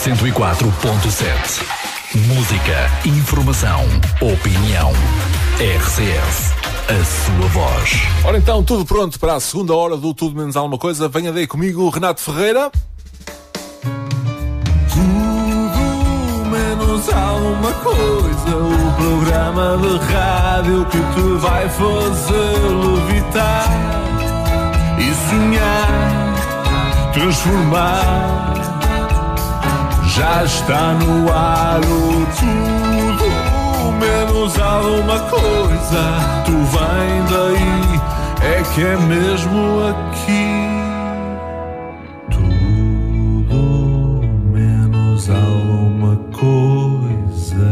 104.7. Música, informação, opinião. RCS, a sua voz. Ora então, tudo pronto para a segunda hora do Tudo Menos Alguma Coisa. Venha daí comigo, Renato Ferreira. Tudo menos alguma coisa, o programa de rádio que te vai fazer levitar e sonhar, transformar. Já está no ar o Tudo Menos Alguma Coisa. Tu vem daí, é que é mesmo aqui. Tudo menos alguma coisa.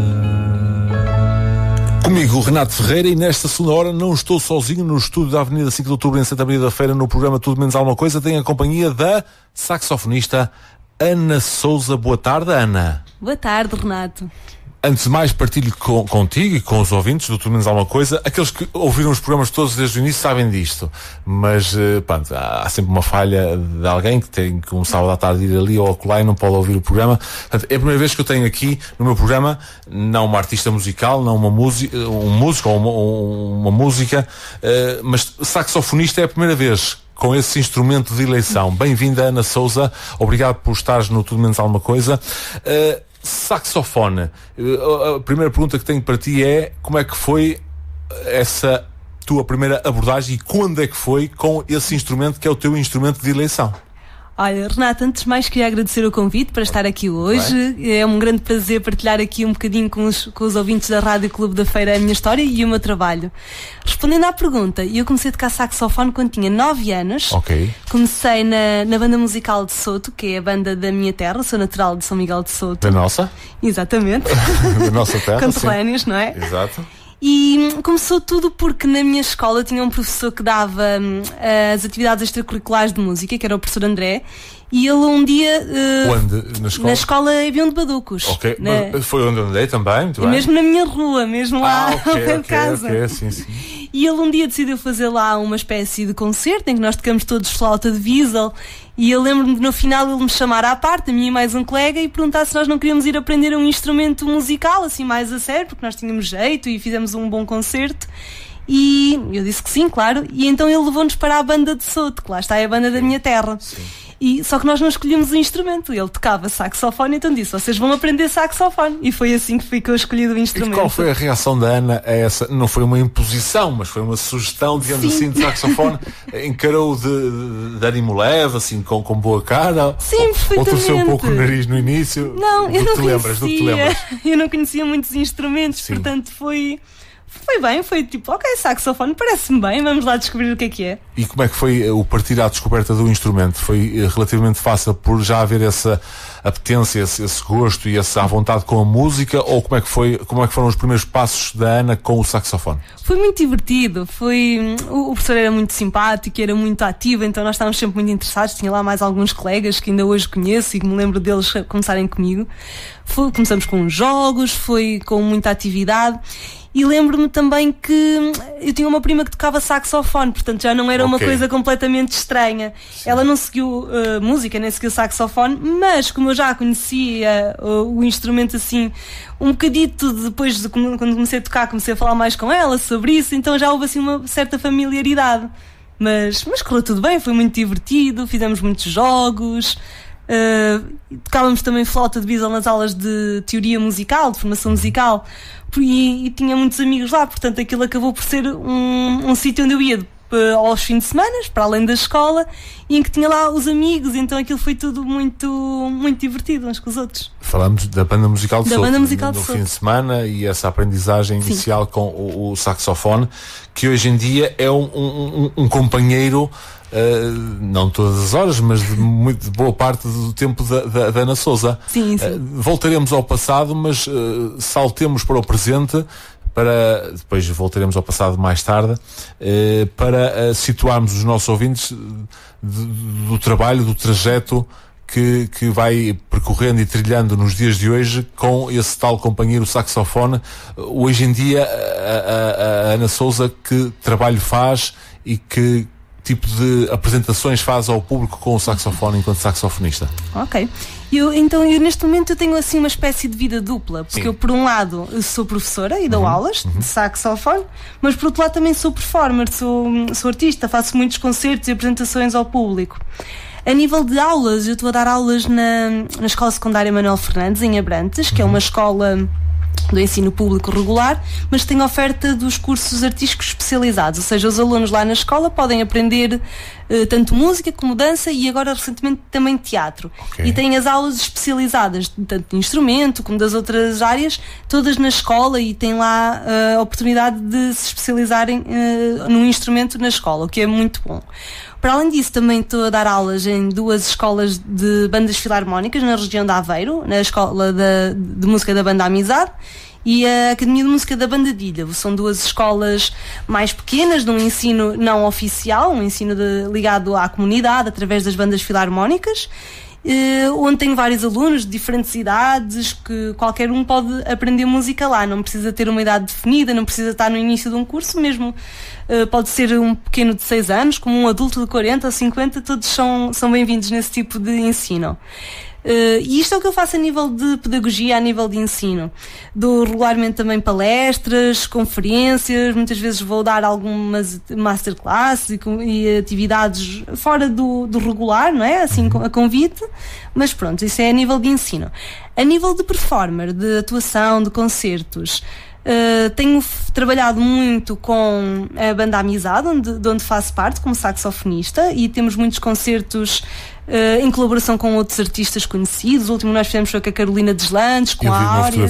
Comigo, Renato Ferreira, e nesta segunda hora não estou sozinho no estúdio da Avenida 5 de Outubro, em Santa Maria da Feira, no programa Tudo Menos Alguma Coisa. Tenho a companhia da saxofonista Ana Sousa. Boa tarde, Ana. Boa tarde, Renato. Antes de mais, partilho contigo e com os ouvintes do Tudo Menos Alguma Coisa. Aqueles que ouviram os programas todos desde o início sabem disto, mas pronto, há sempre uma falha de alguém que tem que um sábado à tarde ir ali ou acolá e não pode ouvir o programa. Portanto, é a primeira vez que eu tenho aqui no meu programa não uma artista musical, não um músico ou uma música, mas saxofonista é a primeira vez com esse instrumento de eleição. Bem-vinda, Ana Sousa. Obrigado por estares no Tudo Menos Alguma Coisa. Saxofone. A primeira pergunta que tenho para ti é: como é que foi essa tua primeira abordagem e quando é que foi com esse instrumento que é o teu instrumento de eleição? Olha, Renato, antes de mais queria agradecer o convite para estar aqui hoje. É um grande prazer partilhar aqui um bocadinho com os ouvintes da Rádio Clube da Feira a minha história e o meu trabalho. Respondendo à pergunta, eu comecei a tocar saxofone quando tinha 9 anos. Ok. Comecei na banda musical de Soto, que é a banda da minha terra. Sou natural de São Miguel de Soto. Da nossa? Exatamente. Da nossa terra. Conterrâneos, não é? Exato. E começou tudo porque na minha escola tinha um professor que dava as atividades extracurriculares de música, que era o professor André, e ele um dia... Onde? Na escola? Na escola Evião de Baducos. Ok, mas foi onde eu andei também, muito bem. Mesmo na minha rua, mesmo lá ao pé de casa. Ok, sim. E ele um dia decidiu fazer lá uma espécie de concerto em que nós tocamos todos flauta de Wiesel, e eu lembro-me de no final ele me chamar à parte, a mim e mais um colega, e perguntar se nós não queríamos ir aprender um instrumento musical, assim mais a sério, porque nós tínhamos jeito e fizemos um bom concerto. E eu disse que sim, claro, e então ele levou-nos para a banda de Soto, que lá está, é a banda da minha terra. Sim. E, só que nós não escolhemos o instrumento, ele tocava saxofone, então disse: vocês vão aprender saxofone. E foi assim que ficou escolhido o instrumento. E qual foi a reação da Ana a essa? Não foi uma imposição, mas foi uma sugestão, digamos assim, de saxofone. Encarou de ânimo leve, assim, com boa cara? Sim, perfeitamente. Ou torceu um pouco o nariz no início? Não, eu não conhecia. Eu não conhecia muitos instrumentos. Sim. Portanto foi bem, foi tipo, ok, saxofone, parece-me bem, vamos lá descobrir o que é. E como é que foi o partir à descoberta do instrumento? Foi relativamente fácil por já haver essa apetência, esse gosto e essa vontade com a música, ou como é que foram os primeiros passos da Ana com o saxofone? Foi muito divertido, o professor era muito simpático, era muito ativo, então nós estávamos sempre muito interessados. Tinha lá mais alguns colegas que ainda hoje conheço e que me lembro deles começarem comigo. Começamos com jogos, foi com muita atividade. E lembro-me também que eu tinha uma prima que tocava saxofone, portanto já não era uma coisa completamente estranha. Sim. Ela não seguiu música, nem seguiu saxofone, mas como eu já conhecia o instrumento assim, um bocadito depois de quando comecei a tocar, comecei a falar mais com ela sobre isso, então já houve assim uma certa familiaridade. Mas correu tudo bem, foi muito divertido, fizemos muitos jogos. Tocávamos também flauta de Wiesel nas aulas de teoria musical, de formação musical, e tinha muitos amigos lá, portanto aquilo acabou por ser um sítio onde eu ia aos fins de semana, para além da escola, e em que tinha lá os amigos, então aquilo foi tudo muito, muito divertido uns com os outros. Falamos da banda musical de Soto, no fim de semana, e essa aprendizagem inicial com o saxofone, que hoje em dia é um companheiro, não todas as horas, mas de boa parte do tempo da Ana Sousa. Sim. Voltaremos ao passado, mas saltemos para o presente, depois voltaremos ao passado mais tarde, para situarmos os nossos ouvintes do trabalho, do trajeto que vai percorrendo e trilhando nos dias de hoje com esse tal companheiro saxofone. Hoje em dia, a Ana Sousa, que trabalho faz e que tipo de apresentações faz ao público com o saxofone enquanto saxofonista? Ok. Eu neste momento eu tenho assim uma espécie de vida dupla, porque Sim. eu por um lado sou professora e dou aulas de saxofone, mas por outro lado também sou performer, sou artista, faço muitos concertos e apresentações ao público. A nível de aulas, eu estou a dar aulas na Escola Secundária Manuel Fernandes, em Abrantes, que é uma escola do ensino público regular, mas tem oferta dos cursos artísticos especializados, ou seja, os alunos lá na escola podem aprender tanto música como dança e agora recentemente também teatro. Okay. E têm as aulas especializadas, tanto de instrumento como das outras áreas, todas na escola, e têm lá a oportunidade de se especializarem num instrumento na escola, o que é muito bom. Para além disso, também estou a dar aulas em 2 escolas de bandas filarmónicas na região de Aveiro, na Escola de Música da Banda Amizade e a Academia de Música da Banda de Ilha. São 2 escolas mais pequenas, de um ensino não oficial, um ensino ligado à comunidade, através das bandas filarmónicas, onde tenho vários alunos de diferentes idades, que qualquer um pode aprender música lá, não precisa ter uma idade definida, não precisa estar no início de um curso mesmo. Pode ser um pequeno de 6 anos, como um adulto de 40 ou 50, todos são bem-vindos nesse tipo de ensino. E isto é o que eu faço a nível de pedagogia, a nível de ensino. Dou regularmente também palestras, conferências, muitas vezes vou dar algumas masterclasses e atividades fora do regular, não é? Assim, a convite, mas pronto, isso é a nível de ensino. A nível de performer, de atuação, de concertos, tenho trabalhado muito com a Banda Amizade, de onde faço parte como saxofonista, e temos muitos concertos em colaboração com outros artistas conhecidos. O último nós fizemos foi com a Carolina Deslandes, com a Áurea,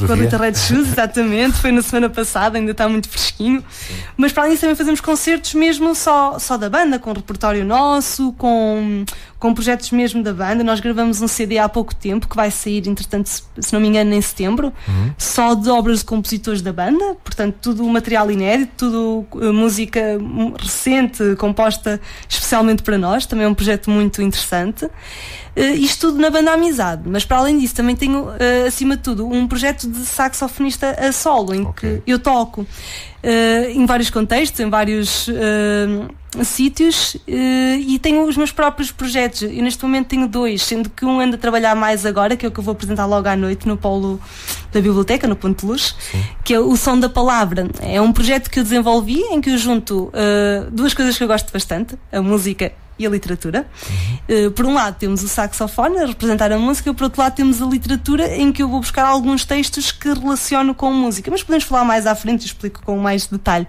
com a Rita Red Shoes, exatamente, foi na semana passada, ainda está muito fresquinho. Sim. Mas para além disso também fazemos concertos mesmo só da banda, com repertório nosso, com projetos mesmo da banda. Nós gravamos um CD há pouco tempo, que vai sair, entretanto, se não me engano, em setembro, só de obras de compositores da banda, portanto tudo material inédito, tudo música recente, composta especialmente para nós. Também é um projeto muito interessante. Isto tudo na Banda Amizade, mas para além disso também tenho, acima de tudo, um projeto de saxofonista a solo, em que eu toco em vários contextos, em vários sítios, e tenho os meus próprios projetos. Eu neste momento tenho 2, sendo que um anda a trabalhar mais agora, que é o que eu vou apresentar logo à noite no Polo da Biblioteca, no Ponte de Luz, que é o Som da Palavra. É um projeto que eu desenvolvi, em que eu junto 2 coisas que eu gosto bastante, a música e a literatura. Por um lado temos o saxofone a representar a música, por outro lado temos a literatura, em que eu vou buscar alguns textos que relaciono com música, mas podemos falar mais à frente e explico com mais detalhe.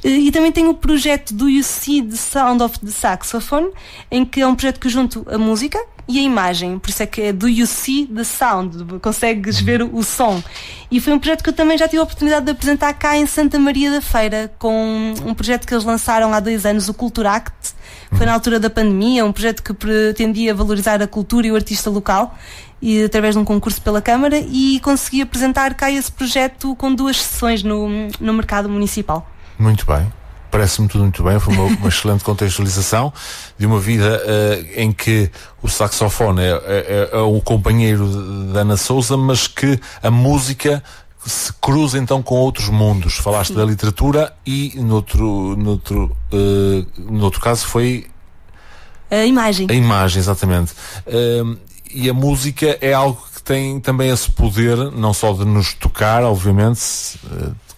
E também tenho o projeto Do You See the Sound of the Saxophone, em que é um projeto que junto a música e a imagem, por isso é que é Do You See the Sound, consegues ver o som. E foi um projeto que eu também já tive a oportunidade de apresentar cá em Santa Maria da Feira, com um projeto que eles lançaram há 2 anos, o Culturact. Foi na altura da pandemia, um projeto que pretendia valorizar a cultura e o artista local, e através de um concurso pela Câmara, e consegui apresentar cá esse projeto com 2 sessões no mercado municipal. Muito bem. Parece-me tudo muito bem, foi uma excelente contextualização de uma vida em que o saxofone é o companheiro da Ana Sousa, mas que a música se cruza então com outros mundos. Falaste da literatura e no outro caso foi a imagem. A imagem, exatamente. E a música é algo que tem também esse poder, não só de nos tocar, obviamente,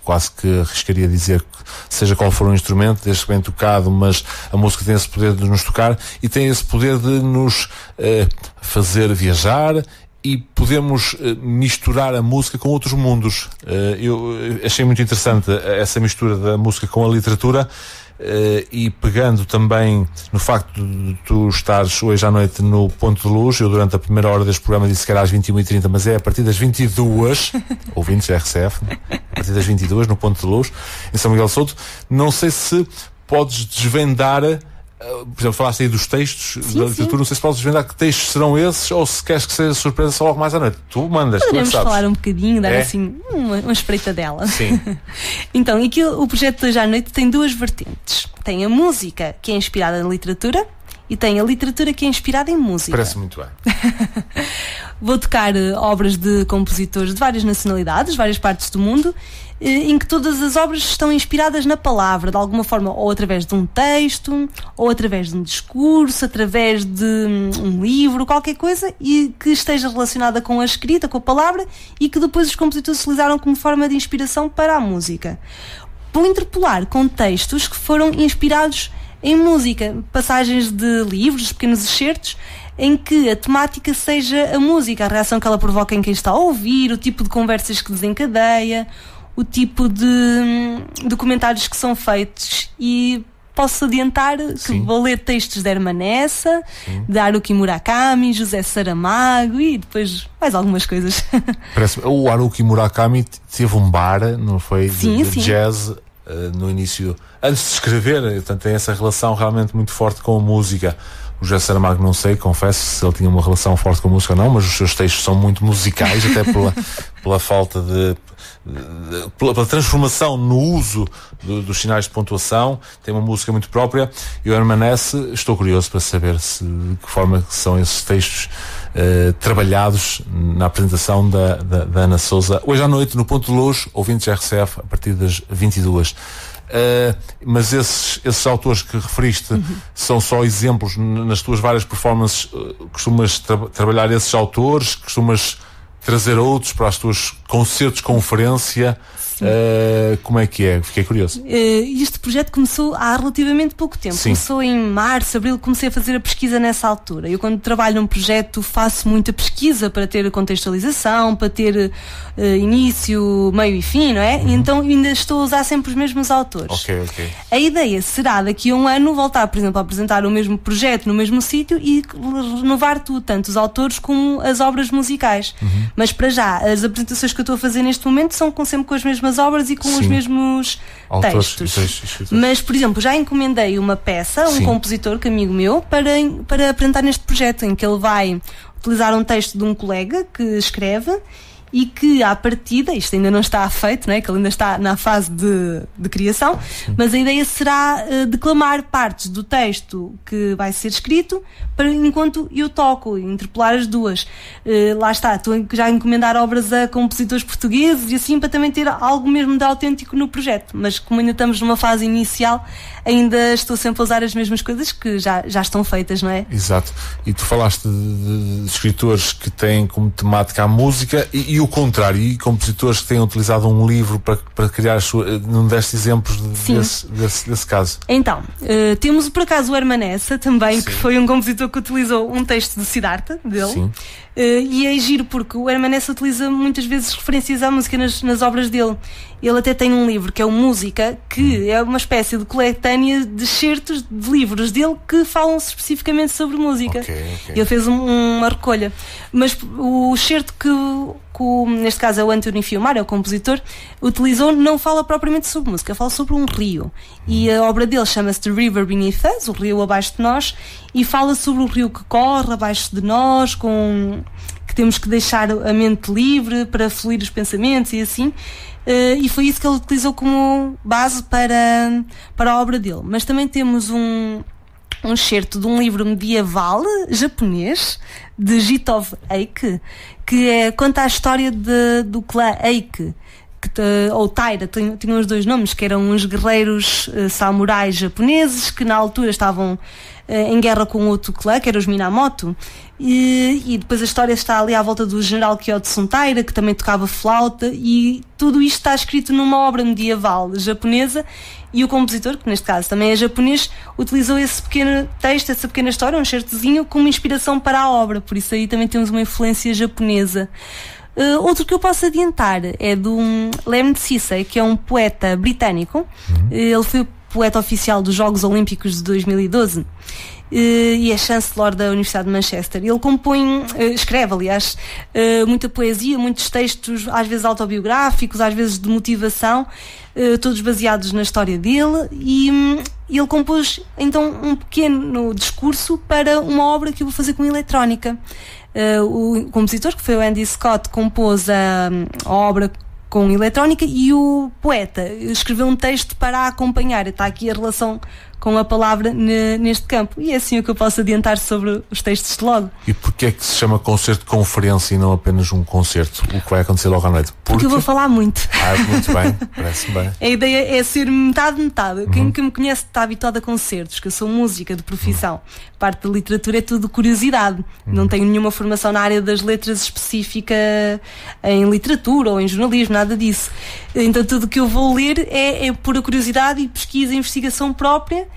quase que arriscaria dizer que seja qual for o instrumento, desde que bem tocado, mas a música tem esse poder de nos tocar e tem esse poder de nos fazer viajar, e podemos misturar a música com outros mundos. Eu achei muito interessante essa mistura da música com a literatura, e pegando também no facto de tu estares hoje à noite no Ponte de Luz. Eu durante a primeira hora deste programa disse que era às 21h30, mas é a partir das 22, ouvintes da RCF, a partir das 22 no Ponte de Luz, em São Miguel Souto. Não sei se podes desvendar, por exemplo, falaste aí dos textos da literatura, não sei se podes desvendar que textos serão esses, ou se queres que seja surpresa só logo mais à noite. Tu mandas, podemos tu sabes. Falar um bocadinho, dar assim uma espreita dela. Sim. Então, aqui o projeto de hoje à noite tem 2 vertentes. Tem a música, que é inspirada na literatura, e tem a literatura que é inspirada em música. Parece muito bem. Vou tocar obras de compositores de várias nacionalidades, várias partes do mundo, em que todas as obras estão inspiradas na palavra, de alguma forma, ou através de um texto, ou através de um discurso, através de um livro, qualquer coisa, e que esteja relacionada com a escrita, com a palavra, e que depois os compositores utilizaram como forma de inspiração para a música. Vou interpolar com textos que foram inspirados em música, passagens de livros, pequenos excertos, em que a temática seja a música, a reação que ela provoca em quem está a ouvir, o tipo de conversas que desencadeia, o tipo de comentários que são feitos. E posso adiantar que vou ler textos de Hermann Hesse, de Haruki Murakami, José Saramago e depois mais algumas coisas. O Haruki Murakami teve um bar, não foi? Sim, de jazz no início, antes de escrever, portanto tem essa relação realmente muito forte com a música. O José Saramago não sei, confesso se ele tinha uma relação forte com a música ou não, mas os seus textos são muito musicais, até pela falta pela transformação no uso dos sinais de pontuação. Tem uma música muito própria. E o Hermann Hesse, estou curioso para saber de que forma são esses textos trabalhados na apresentação da Ana Sousa hoje à noite no Ponto de Luz, ouvintes RCF, a partir das 22. Mas esses autores que referiste são só exemplos nas tuas várias performances. Costumas trabalhar esses autores? Costumas trazer outros para os teus concertos, conferência? Como é que é? Fiquei curioso. Este projeto começou há relativamente pouco tempo. Sim. Começou em março, abril, comecei a fazer a pesquisa nessa altura. Eu, quando trabalho num projeto, faço muita pesquisa para ter contextualização, para ter início, meio e fim, não é? Então ainda estou a usar sempre os mesmos autores. Ok. A ideia será daqui a um ano voltar, por exemplo, a apresentar o mesmo projeto no mesmo sítio e renovar tanto os autores como as obras musicais. Mas para já, as apresentações que eu estou a fazer neste momento são sempre com as mesmas obras e com os mesmos textos. Mas, por exemplo, já encomendei uma peça a um compositor, que é amigo meu, para apresentar neste projeto, em que ele vai utilizar um texto de um colega que escreve e que, à partida, isto ainda não está feito, não é? Que ele ainda está na fase de criação, mas a ideia será declamar partes do texto que vai ser escrito enquanto eu toco, interpelar as duas. Lá está, estou já a encomendar obras a compositores portugueses e assim, para também ter algo mesmo de autêntico no projeto. Mas como ainda estamos numa fase inicial, ainda estou sempre a usar as mesmas coisas que já estão feitas, não é? Exato. E tu falaste de escritores que têm como temática a música e o contrário, e compositores que têm utilizado um livro para criar não deste exemplos desse caso? Então, temos por acaso o Hermann Hesse também, que foi um compositor que utilizou um texto de Siddhartha dele. E é giro porque o Hermann Hesse utiliza muitas vezes referências à música nas obras dele. Ele até tem um livro que é o Música, que é uma espécie de coletânea de excertos de livros dele que falam especificamente sobre música. Ele fez uma recolha. Mas o excerto que neste caso é o António Fiumar, é o compositor, utilizou, não fala propriamente sobre música, fala sobre um rio. E a obra dele chama-se The River Beneath Us, o rio abaixo de nós, e fala sobre o rio que corre abaixo de nós, que temos que deixar a mente livre para fluir os pensamentos e assim. E foi isso que ele utilizou como base para a obra dele. Mas também temos um excerto de um livro medieval japonês de Jitov Eike, que conta a história do clã Eike, ou Taira, tinham os dois nomes, que eram uns guerreiros samurais japoneses que na altura estavam em guerra com outro clã, que era os Minamoto, e depois a história está ali à volta do general Kyotsun Taira, que também tocava flauta, e tudo isto está escrito numa obra medieval japonesa, e o compositor, que neste caso também é japonês, utilizou esse pequeno texto, essa pequena história, um certozinho, como inspiração para a obra, por isso aí também temos uma influência japonesa. Outro que eu posso adiantar é do Lemn Sissay, que é um poeta britânico. Ele foi o poeta oficial dos Jogos Olímpicos de 2012 e é chancelor da Universidade de Manchester. Ele escreve, aliás, muita poesia, muitos textos, às vezes autobiográficos, às vezes de motivação, todos baseados na história dele, e ele compôs então um pequeno discurso para uma obra que eu vou fazer com eletrónica. O compositor, que foi o Andy Scott, compôs a obra com eletrónica, e o poeta escreveu um texto para a acompanhar. Está aqui a relação com a palavra neste campo. E é assim o que eu posso adiantar sobre os textos de logo. E porquê é que se chama concerto-conferência e não apenas um concerto? O que vai acontecer logo à noite? Porque eu vou falar muito. Muito bem, parece bem. A ideia é ser metade. Quem me conhece está habituado a concertos, que eu sou música de profissão. Parte da literatura é tudo curiosidade. Não tenho nenhuma formação na área das letras específica em literatura ou em jornalismo, nada disso. Então tudo o que eu vou ler é pura curiosidade e pesquisa e investigação própria.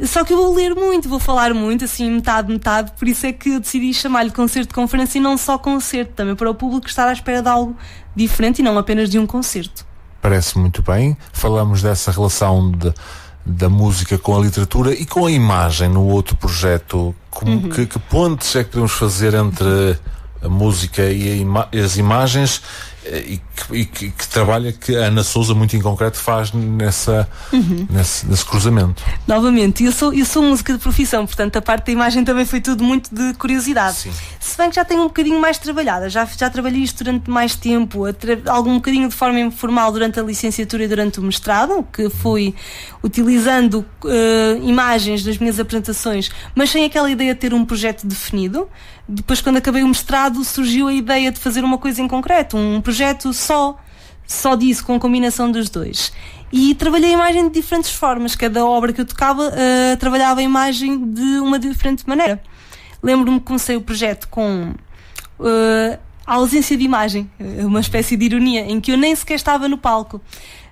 Só que eu vou ler muito, vou falar muito, assim, metade, por isso é que eu decidi chamar-lhe concerto de conferência e não só concerto, também para o público estar à espera de algo diferente e não apenas de um concerto. Parece muito bem. Falamos dessa relação da música com a literatura e com a imagem no outro projeto. Que pontes é que podemos fazer entre a música e as imagens e que trabalho que a Ana Sousa, muito em concreto, faz nesse cruzamento? Novamente, eu sou música de profissão, portanto a parte da imagem também foi tudo muito de curiosidade. Sim. Se bem que já tenho um bocadinho mais trabalhada, já trabalhei isto durante mais tempo, algum bocadinho de forma informal durante a licenciatura e durante o mestrado, que fui utilizando imagens das minhas apresentações, mas sem aquela ideia de ter um projeto definido. Depois, quando acabei o mestrado, surgiu a ideia de fazer uma coisa em concreto, um projeto só disso, com a combinação dos dois. E trabalhei a imagem de diferentes formas. Cada obra que eu tocava, trabalhava a imagem de uma diferente maneira. Lembro-me que comecei o projeto com a ausência de imagem, uma espécie de ironia, em que eu nem sequer estava no palco.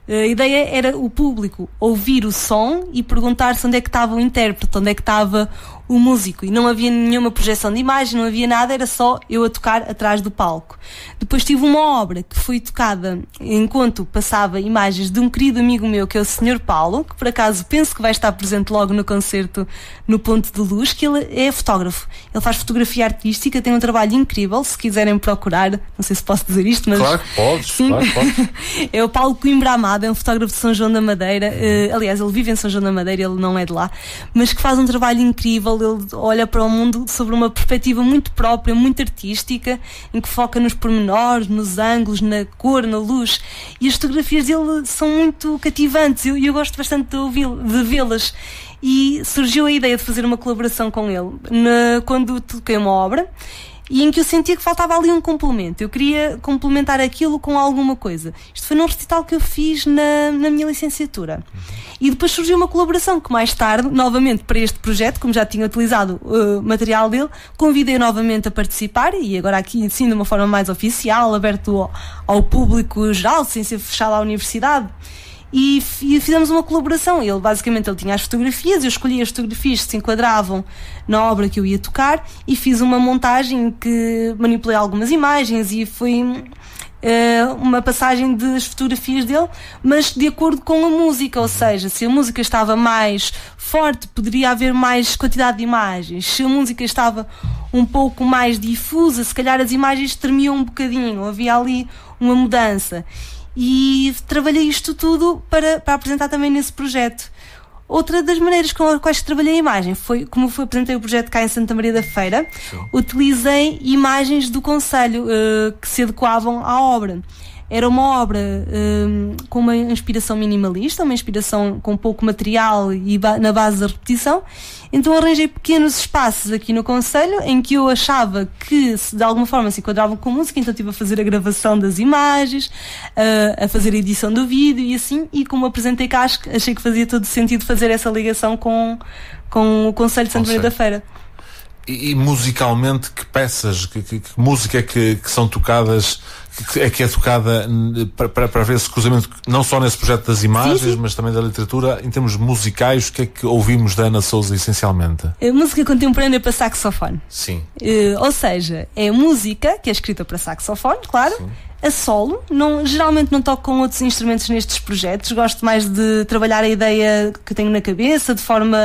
A ideia era o público ouvir o som e perguntar-se onde é que estava o intérprete, onde é que estava o músico, e não havia nenhuma projeção de imagem, não havia nada, era só eu a tocar atrás do palco. Depois tive uma obra que foi tocada enquanto passava imagens de um querido amigo meu, que é o Sr. Paulo, que por acaso penso que vai estar presente logo no concerto no Ponto de Luz, que ele é fotógrafo. Ele faz fotografia artística, tem um trabalho incrível, se quiserem procurar, não sei se posso dizer isto, mas... Claro que podes, sim. Claro que podes. É o Paulo Coimbra Amado, é um fotógrafo de São João da Madeira, aliás, ele vive em São João da Madeira, ele não é de lá, mas que faz um trabalho incrível. Ele olha para o mundo sobre uma perspectiva muito própria, muito artística, em que foca nos pormenores, nos ângulos, na cor, na luz, e as fotografias dele são muito cativantes. Eu gosto bastante de vê-las, e surgiu a ideia de fazer uma colaboração com ele quando toquei uma obra, e em que eu sentia que faltava ali um complemento. Eu queria complementar aquilo com alguma coisa. Isto foi num recital que eu fiz na minha licenciatura. E depois surgiu uma colaboração que mais tarde, novamente para este projeto, como já tinha utilizado o material dele, convidei novamente a participar, e agora aqui sim de uma forma mais oficial, aberto ao público geral, sem ser fechado à universidade. E fizemos uma colaboração. Ele tinha as fotografias, eu escolhi as fotografias que se enquadravam na obra que eu ia tocar, e fiz uma montagem que manipulei algumas imagens, e foi uma passagem das fotografias dele, mas de acordo com a música. Ou seja, se a música estava mais forte, poderia haver mais quantidade de imagens. Se a música estava um pouco mais difusa, se calhar as imagens tremiam um bocadinho, havia ali uma mudança. E trabalhei isto tudo para apresentar também nesse projeto. Outra das maneiras com as quais trabalhei a imagem foi, como apresentei o projeto cá em Santa Maria da Feira, utilizei imagens do concelho que se adequavam à obra. Era uma obra com uma inspiração minimalista, uma inspiração com pouco material e na base da repetição. Então arranjei pequenos espaços aqui no concelho em que eu achava que de alguma forma se enquadravam com música, então estive a fazer a gravação das imagens, a fazer a edição do vídeo e assim, e como apresentei cá, achei que fazia todo sentido fazer essa ligação com o concelho de Santa Maria da Feira. E musicalmente, que peças, que música é que são tocadas, que é tocada para ver esse cruzamento, não só nesse projeto das imagens, sim, mas também da literatura, em termos musicais? O que é que ouvimos da Ana Sousa essencialmente? Música contemporânea para saxofone. Sim. Ou seja, é música que é escrita para saxofone, claro. Sim. A solo, geralmente não toco com outros instrumentos nestes projetos, gosto mais de trabalhar a ideia que tenho na cabeça, de forma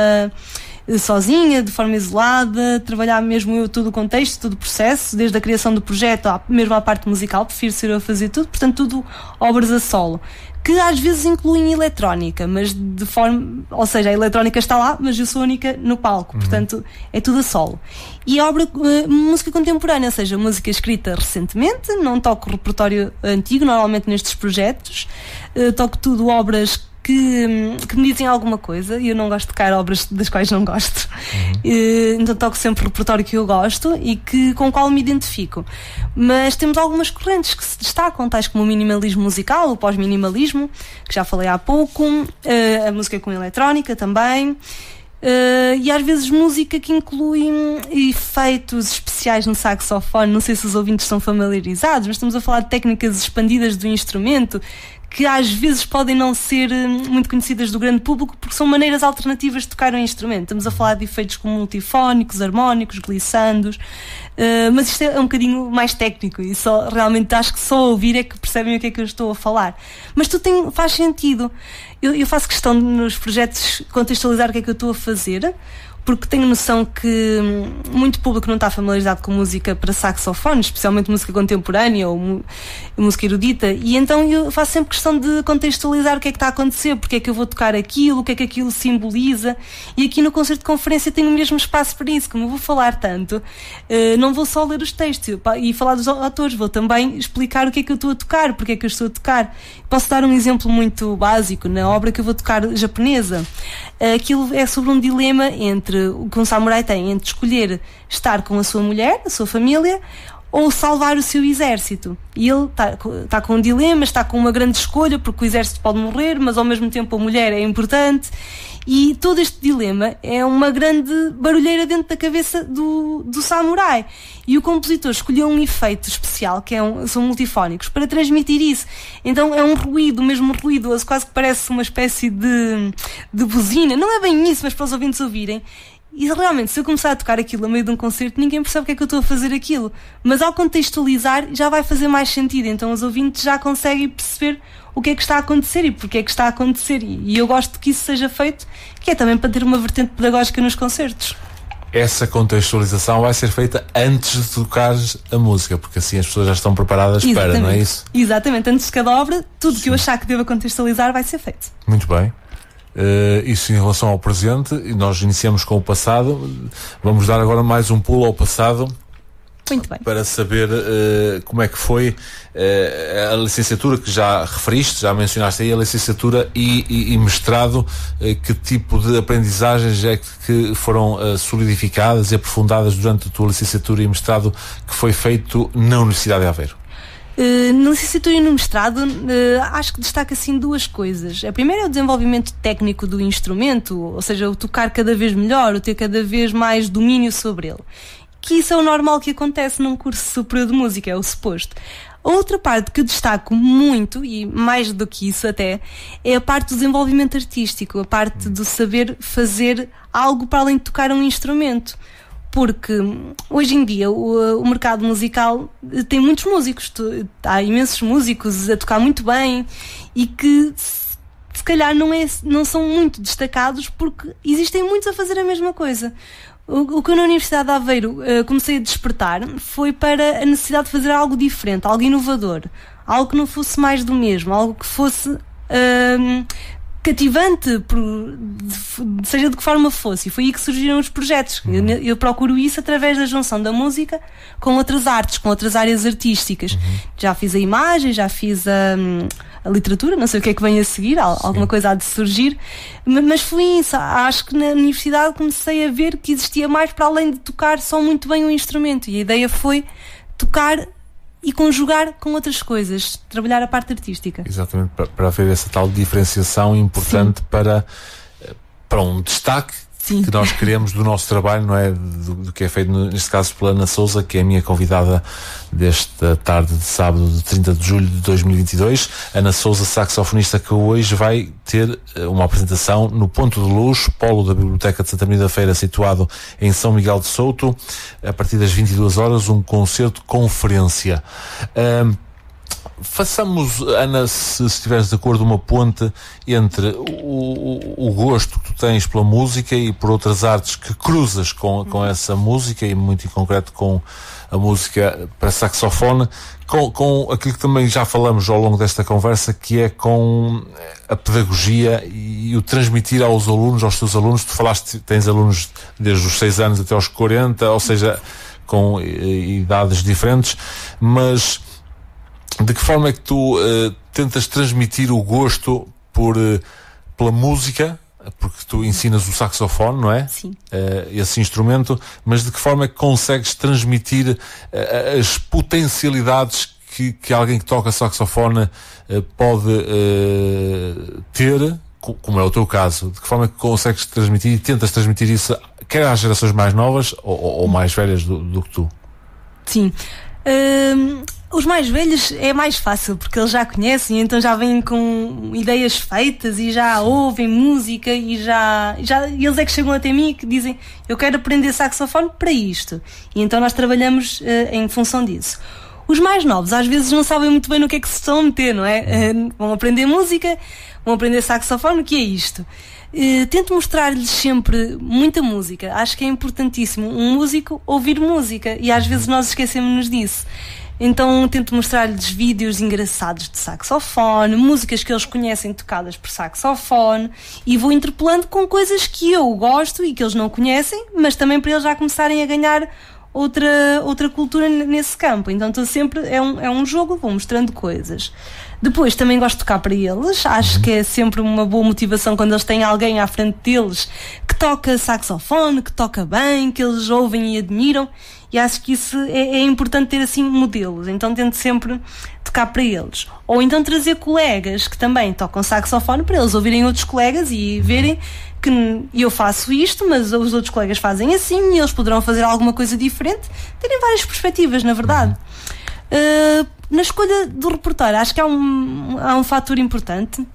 sozinha, de forma isolada, trabalhar mesmo eu todo o contexto, todo o processo, desde a criação do projeto mesmo à parte musical, prefiro ser eu a fazer tudo, portanto tudo obras a solo, que às vezes incluem eletrónica, mas de forma, ou seja, a eletrónica está lá, mas eu sou a única no palco, portanto é tudo a solo. E música contemporânea, ou seja, música escrita recentemente, não toco repertório antigo, normalmente nestes projetos, toco tudo obras que me dizem alguma coisa, e eu não gosto de tocar obras das quais não gosto. Então toco sempre o repertório que eu gosto e com o qual me identifico. Mas temos algumas correntes que se destacam, tais como o minimalismo musical, o pós-minimalismo, que já falei há pouco, a música com eletrónica também. E às vezes música que inclui efeitos especiais no saxofone. Não sei se os ouvintes estão familiarizados, mas estamos a falar de técnicas expandidas do instrumento que às vezes podem não ser muito conhecidas do grande público, porque são maneiras alternativas de tocar um instrumento. Estamos a falar de efeitos como multifónicos, harmónicos, glissandos, mas isto é um bocadinho mais técnico e realmente acho que só ouvir é que percebem o que é que eu estou a falar. Mas faz sentido. Eu faço questão nos projetos contextualizar o que é que eu estou a fazer, porque tenho noção que muito público não está familiarizado com música para saxofone, especialmente música contemporânea ou música erudita, e então eu faço sempre questão de contextualizar o que é que está a acontecer, porque é que eu vou tocar aquilo, o que é que aquilo simboliza, e aqui no concerto de conferência tenho o mesmo espaço para isso. Como eu vou falar tanto, não vou só ler os textos e falar dos autores, vou também explicar o que é que eu estou a tocar, porque é que eu estou a tocar. Posso dar um exemplo muito básico. Na obra que eu vou tocar, japonesa, aquilo é sobre um dilema entre o que um samurai tem entre escolher estar com a sua mulher, a sua família, ou salvar o seu exército. E ele está com um dilema, está com uma grande escolha, porque o exército pode morrer, mas ao mesmo tempo a mulher é importante. E todo este dilema é uma grande barulheira dentro da cabeça do samurai. E o compositor escolheu um efeito especial, que são multifónicos, para transmitir isso. Então é um ruído, mesmo ruídoso, quase que parece uma espécie de buzina. Não é bem isso, mas para os ouvintes ouvirem. E realmente, se eu começar a tocar aquilo a meio de um concerto, ninguém percebe o que é que eu estou a fazer aquilo. Mas ao contextualizar, já vai fazer mais sentido. Então os ouvintes já conseguem perceber o que é que está a acontecer e porque é que está a acontecer. E eu gosto que isso seja feito, que é também para ter uma vertente pedagógica nos concertos. Essa contextualização vai ser feita antes de tocares a música, porque assim as pessoas já estão preparadas para, não é isso? Exatamente, antes de cada obra, tudo que eu achar que deva contextualizar vai ser feito. Muito bem. Isso em relação ao presente, e nós iniciamos com o passado. Vamos dar agora mais um pulo ao passado. Muito bem. Para saber como é que foi a licenciatura que já referiste, já mencionaste aí, a licenciatura e mestrado, que tipo de aprendizagens é que foram solidificadas e aprofundadas durante a tua licenciatura e mestrado que foi feito na Universidade de Aveiro? Na licenciatura e no mestrado, acho que destaca assim duas coisas. A primeira é o desenvolvimento técnico do instrumento, ou seja, o tocar cada vez melhor, o ter cada vez mais domínio sobre ele. Que isso é o normal que acontece num curso superior de música, é o suposto. A outra parte que eu destaco muito, e mais do que isso até, é a parte do desenvolvimento artístico, a parte do saber fazer algo para além de tocar um instrumento. Porque hoje em dia o mercado musical tem muitos músicos, há imensos músicos a tocar muito bem e que se calhar não são muito destacados porque existem muitos a fazer a mesma coisa. O que eu na Universidade de Aveiro comecei a despertar foi para a necessidade de fazer algo diferente, algo inovador, algo que não fosse mais do mesmo, algo que fosse cativante, seja de que forma fosse. E foi aí que surgiram os projetos. Eu procuro isso através da junção da música com outras artes, com outras áreas artísticas. Já fiz a imagem, já fiz a literatura, não sei o que é que vem a seguir, alguma coisa há de surgir, mas foi isso. Acho que na universidade comecei a ver que existia mais para além de tocar só muito bem um instrumento, e a ideia foi tocar e conjugar com outras coisas, trabalhar a parte artística. Exatamente, para haver essa tal diferenciação importante para um destaque. Sim. Que nós queremos do nosso trabalho, não é? Do que é feito, neste caso, pela Ana Sousa, que é a minha convidada desta tarde de sábado, de 30 de julho de 2022. Ana Sousa, saxofonista, que hoje vai ter uma apresentação no Ponto de Luz, polo da Biblioteca de Santa Maria da Feira, situado em São Miguel de Souto, a partir das 22 horas, um concerto-conferência. Façamos, Ana, se estiveres de acordo, uma ponte entre o gosto que tu tens pela música e por outras artes que cruzas com essa música, e muito em concreto com a música para saxofone, com aquilo que também já falamos ao longo desta conversa, que é com a pedagogia e o transmitir aos teus alunos. Tu falaste, tens alunos desde os 6 anos até aos 40, ou seja, com idades diferentes, mas de que forma é que tu tentas transmitir o gosto por pela música, porque tu ensinas o saxofone, não é? Sim. Esse instrumento, mas de que forma é que consegues transmitir as potencialidades que alguém que toca saxofone pode ter, como é o teu caso? De que forma é que consegues transmitir e tentas transmitir isso, quer às gerações mais novas ou mais velhas do que tu? Sim. Os mais velhos é mais fácil, porque eles já conhecem, então já vêm com ideias feitas e já ouvem música e eles é que chegam até mim e que dizem: eu quero aprender saxofone para isto. E então nós trabalhamos em função disso. Os mais novos às vezes não sabem muito bem no que é que se estão a meter, não é? Vão aprender música, vão aprender saxofone, o que é isto? Tento mostrar-lhes sempre muita música. Acho que é importantíssimo um músico ouvir música e às vezes nós esquecemos-nos disso. Então tento mostrar-lhes vídeos engraçados de saxofone, músicas que eles conhecem tocadas por saxofone, e vou interpelando com coisas que eu gosto e que eles não conhecem, mas também para eles já começarem a ganhar outra cultura nesse campo. Então estou sempre, é um jogo, vou mostrando coisas. Depois também gosto de tocar para eles, acho que é sempre uma boa motivação quando eles têm alguém à frente deles que toca saxofone, que toca bem, que eles ouvem e admiram, e acho que isso é importante ter assim modelos. Então tento sempre tocar para eles, ou então trazer colegas que também tocam saxofone para eles ouvirem outros colegas e verem que eu faço isto, mas os outros colegas fazem assim e eles poderão fazer alguma coisa diferente, terem várias perspectivas, na verdade. Na escolha do repertório, acho que há um fator importante.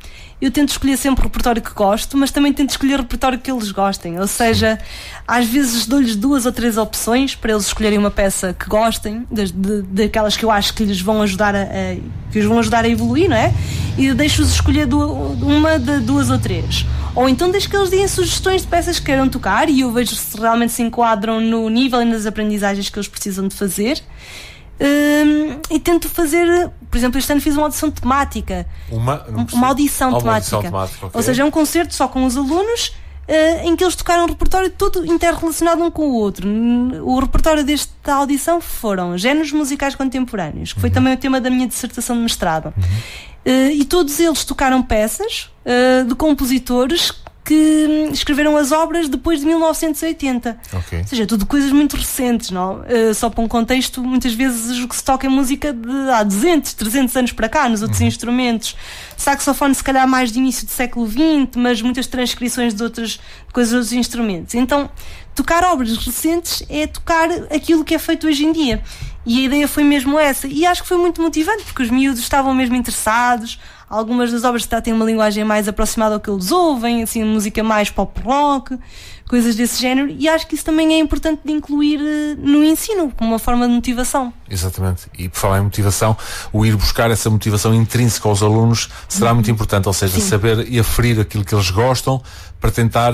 Eu tento escolher sempre o repertório que gosto, mas também tento escolher o repertório que eles gostem. Ou seja, às vezes dou-lhes 2 ou 3 opções para eles escolherem uma peça que gostem, daquelas que eu acho que lhes vão ajudar a evoluir, não é? E deixo-os escolher uma de 2 ou 3. Ou então deixo que eles deem sugestões de peças que queiram tocar e eu vejo se realmente se enquadram no nível e nas aprendizagens que eles precisam de fazer. E tento fazer, por exemplo, este ano fiz uma audição temática. Uma audição temática. Okay. Ou seja, é um concerto só com os alunos, em que eles tocaram um repertório todo interrelacionado um com o outro. O repertório desta audição foram géneros musicais contemporâneos, que foi também o tema da minha dissertação de mestrado. E todos eles tocaram peças de compositores que escreveram as obras depois de 1980. Okay. Ou seja, tudo coisas muito recentes, não? Só para um contexto, muitas vezes o que se toca é música de há 200, 300 anos para cá, nos outros instrumentos. Saxofone, se calhar, mais de início do século XX, mas muitas transcrições de outras coisas, de outros instrumentos. Então, tocar obras recentes é tocar aquilo que é feito hoje em dia. E a ideia foi mesmo essa. E acho que foi muito motivante, porque os miúdos estavam mesmo interessados. Algumas das obras têm uma linguagem mais aproximada ao que eles ouvem, assim, música mais pop rock, coisas desse género, e acho que isso também é importante de incluir no ensino, como uma forma de motivação. Exatamente, e por falar em motivação, o ir buscar essa motivação intrínseca aos alunos será muito importante, ou seja, saber e aferir aquilo que eles gostam para tentar...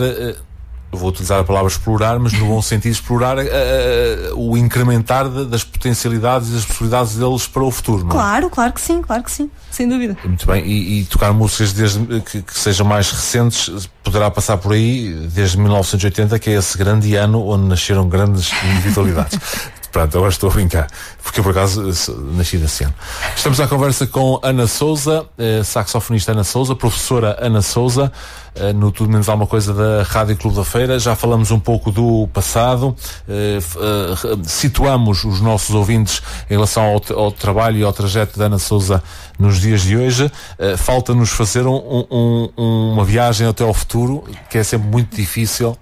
Eu vou utilizar a palavra explorar, mas no bom sentido explorar o incrementar das potencialidades e das possibilidades deles para o futuro, não é? Claro que sim, sem dúvida. Muito bem, e tocar músicas desde que sejam mais recentes, poderá passar por aí desde 1980, que é esse grande ano onde nasceram grandes individualidades. Pronto, agora estou a brincar, porque eu por acaso nasci desse ano. Estamos à conversa com Ana Sousa, saxofonista Ana Sousa, professora Ana Sousa, no Tudo Menos Alguma Coisa da Rádio Clube da Feira. Já falamos um pouco do passado, situamos os nossos ouvintes em relação ao trabalho e ao trajeto da Ana Sousa nos dias de hoje. Falta-nos fazer uma viagem até ao futuro, que é sempre muito difícil.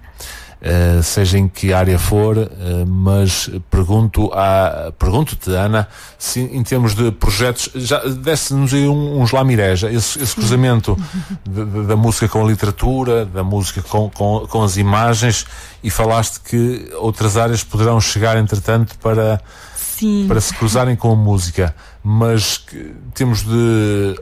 Seja em que área for, mas pergunto-te, Ana, se em termos de projetos, já desse-nos aí uns lamirés, esse cruzamento da música com a literatura, da música com as imagens, e falaste que outras áreas poderão chegar, entretanto, para se cruzarem com a música, mas temos de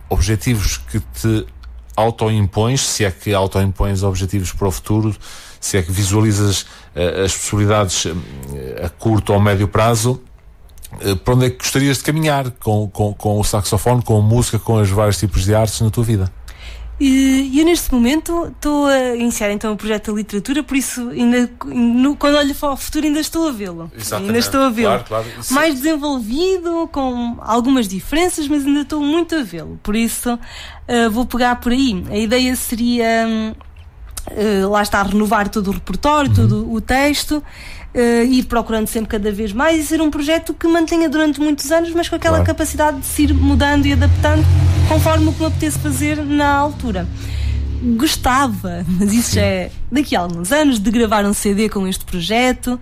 objetivos que te autoimpões, se é que autoimpões objetivos para o futuro, se é que visualizas as possibilidades a curto ou médio prazo, para onde é que gostarias de caminhar com o saxofone, com a música, com os vários tipos de artes na tua vida? E eu neste momento estou a iniciar então o projeto da literatura, por isso quando olho para o futuro ainda estou a vê-lo. Exatamente. Ainda estou a vê-lo. Claro. Mais desenvolvido, com algumas diferenças, mas ainda estou muito a vê-lo. Por isso vou pegar por aí. A ideia seria lá está, renovar todo o repertório, todo o texto, ir procurando sempre cada vez mais e ser um projeto que mantenha durante muitos anos, mas com aquela capacidade de se ir mudando e adaptando conforme o que me apetece fazer na altura. Gostava, mas isso já é daqui a alguns anos, de gravar um CD com este projeto,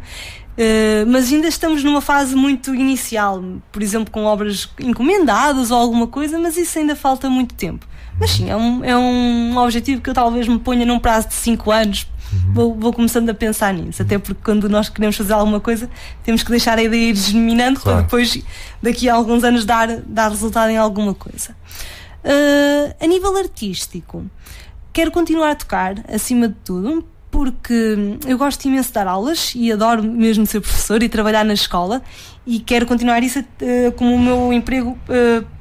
mas ainda estamos numa fase muito inicial, por exemplo com obras encomendadas ou alguma coisa, mas isso ainda falta muito tempo. Mas sim, é um objetivo que eu talvez me ponha num prazo de 5 anos. Vou começando a pensar nisso, até porque quando nós queremos fazer alguma coisa temos que deixar a ideia ir germinando para depois, daqui a alguns anos, dar resultado em alguma coisa. A nível artístico, quero continuar a tocar, acima de tudo, porque eu gosto imenso de dar aulas e adoro mesmo ser professor e trabalhar na escola, e quero continuar isso como o meu emprego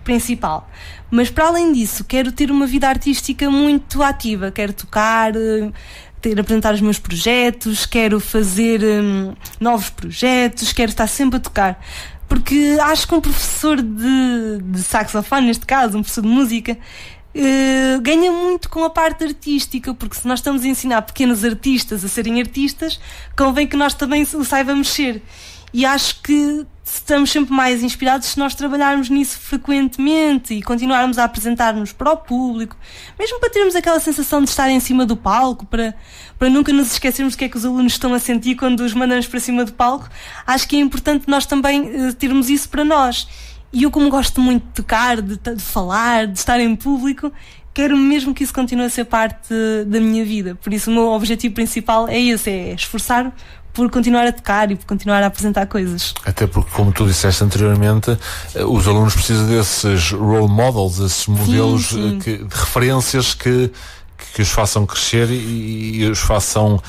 principal. Mas para além disso, quero ter uma vida artística muito ativa, quero tocar, apresentar os meus projetos, quero fazer novos projetos, quero estar sempre a tocar, porque acho que um professor de saxofone, neste caso, um professor de música, ganha muito com a parte artística, porque se nós estamos a ensinar pequenos artistas a serem artistas, convém que nós também o saibamos ser. E acho que estamos sempre mais inspirados se nós trabalharmos nisso frequentemente e continuarmos a apresentar-nos para o público, mesmo para termos aquela sensação de estar em cima do palco, para nunca nos esquecermos do que é que os alunos estão a sentir quando os mandamos para cima do palco. Acho que é importante nós também termos isso para nós. E eu, como gosto muito de tocar, de falar, de estar em público, quero mesmo que isso continue a ser parte da minha vida. Por isso o meu objetivo principal é esse, é esforçar por continuar a tocar e por continuar a apresentar coisas. Até porque, como tu disseste anteriormente, os alunos precisam desses role models, esses modelos de referências que os façam crescer e os façam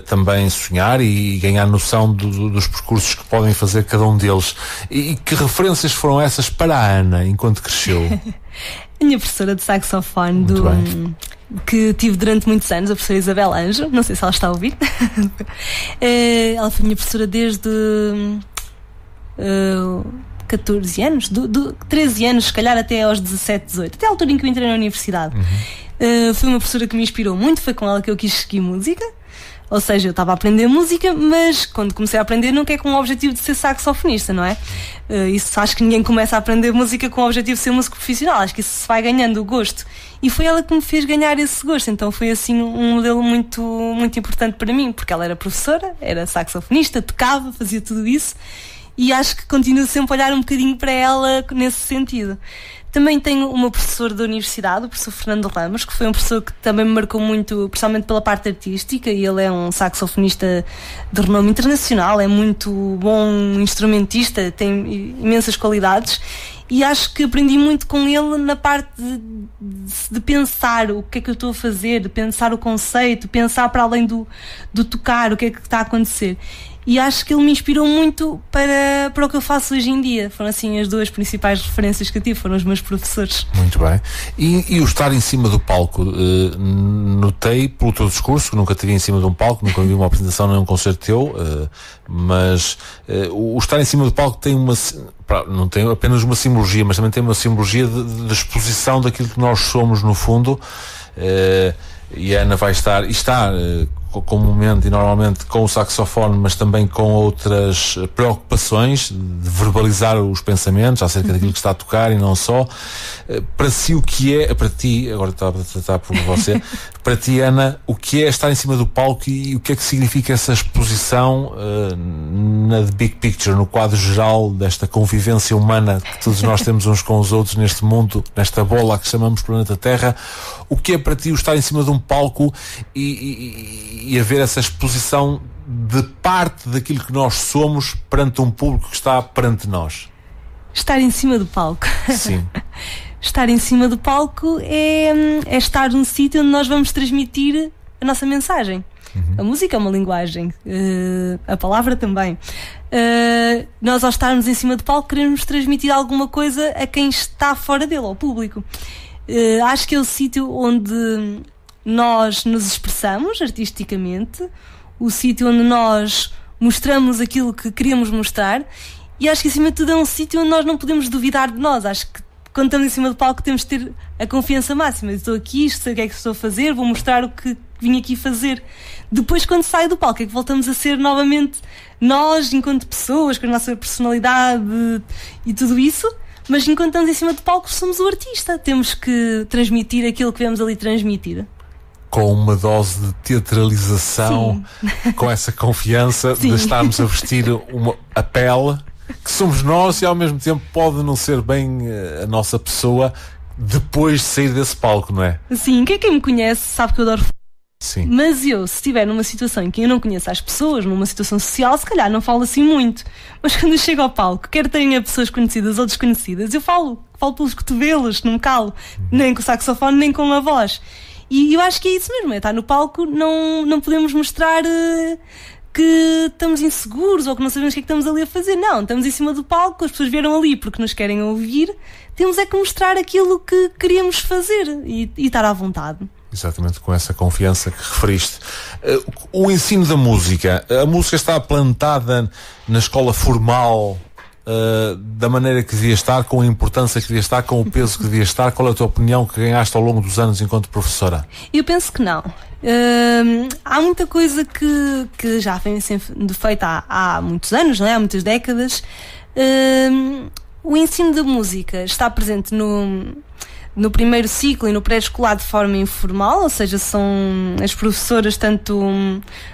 também sonhar e ganhar noção dos percursos que podem fazer cada um deles. E que referências foram essas para a Ana enquanto cresceu? A minha professora de saxofone que tive durante muitos anos, a professora Isabel Anjo, não sei se ela está a ouvir. Ela foi minha professora desde 14 anos, 13 anos, se calhar até aos 17, 18, até a altura em que eu entrei na universidade. Foi uma professora que me inspirou muito, foi com ela que eu quis seguir música. Ou seja, eu estava a aprender música, mas quando comecei a aprender nunca é com o objetivo de ser saxofonista, não é? Isso, acho que ninguém começa a aprender música com o objetivo de ser músico profissional. Acho que isso se vai ganhando o gosto. E foi ela que me fez ganhar esse gosto. Então foi assim um modelo muito, muito importante para mim, porque ela era professora, era saxofonista, tocava, fazia tudo isso. E acho que continuo sempre a olhar um bocadinho para ela nesse sentido. Também tenho uma professora da universidade, o professor Fernando Ramos, que foi um professor que também me marcou muito, principalmente pela parte artística, e ele é um saxofonista de renome internacional, é muito bom instrumentista, tem imensas qualidades, e acho que aprendi muito com ele na parte de pensar o que é que eu estou a fazer, de pensar o conceito, pensar para além do tocar, o que é que está a acontecer. E acho que ele me inspirou muito para o que eu faço hoje em dia. Foram assim as duas principais referências que eu tive, foram os meus professores. Muito bem. E o estar em cima do palco, notei pelo teu discurso, que nunca te vi em cima de um palco, nunca vi uma apresentação nem um concerto teu, mas o estar em cima do palco tem não tem apenas uma simbologia, mas também tem uma simbologia de exposição daquilo que nós somos no fundo. E a Ana vai estar, e está comumente e normalmente com o saxofone, mas também com outras preocupações de verbalizar os pensamentos acerca daquilo que está a tocar e não só. Para si, o que é, para ti, agora estava a tratar por você, para ti, Ana, o que é estar em cima do palco e o que é que significa essa exposição na big picture, no quadro geral desta convivência humana que todos nós temos uns com os outros neste mundo, nesta bola que chamamos planeta Terra? O que é para ti o estar em cima de um palco e haver essa exposição de parte daquilo que nós somos perante um público que está perante nós? Estar em cima do palco. Sim. Estar em cima do palco é estar num sítio onde nós vamos transmitir a nossa mensagem. A música é uma linguagem, a palavra também. Nós, ao estarmos em cima do palco, queremos transmitir alguma coisa a quem está fora dele, ao público. Acho que é o sítio onde nós nos expressamos artisticamente, o sítio onde nós mostramos aquilo que queríamos mostrar, e acho que acima de tudo é um sítio onde nós não podemos duvidar de nós. Acho que quando estamos em cima do palco temos de ter a confiança máxima. Estou aqui, sei o que é que estou a fazer, vou mostrar o que vim aqui fazer. Depois, quando saio do palco, é que voltamos a ser novamente nós, enquanto pessoas, com a nossa personalidade e tudo isso. Mas enquanto estamos em cima do palco, somos o artista. Temos que transmitir aquilo que viemos ali transmitir. Com uma dose de teatralização, com essa confiança de estarmos a vestir a pele, que somos nós, e ao mesmo tempo pode não ser bem a nossa pessoa depois de sair desse palco, não é? Sim, quem me conhece sabe que eu adoro. Sim. Mas eu, se estiver numa situação em que eu não conheço as pessoas, numa situação social, se calhar não falo assim muito. Mas quando eu chego ao palco, quer tenha pessoas conhecidas ou desconhecidas, eu falo pelos cotovelos, não me calo, nem com o saxofone, nem com a voz. E eu acho que é isso mesmo, estar no palco, não podemos mostrar que estamos inseguros ou que não sabemos o que é que estamos ali a fazer. Não, estamos em cima do palco, as pessoas vieram ali porque nos querem ouvir, temos é que mostrar aquilo que queríamos fazer e estar à vontade. Exatamente, com essa confiança que referiste. O ensino da música, a música está plantada na escola formal da maneira que devia estar, com a importância que devia estar, com o peso que devia estar? Qual é a tua opinião que ganhaste ao longo dos anos enquanto professora? Eu penso que não. Há muita coisa que já vem sendo feita há muitos anos, não é? Há muitas décadas. O ensino da música está presente no primeiro ciclo e no pré-escolar de forma informal, ou seja, são as professoras tanto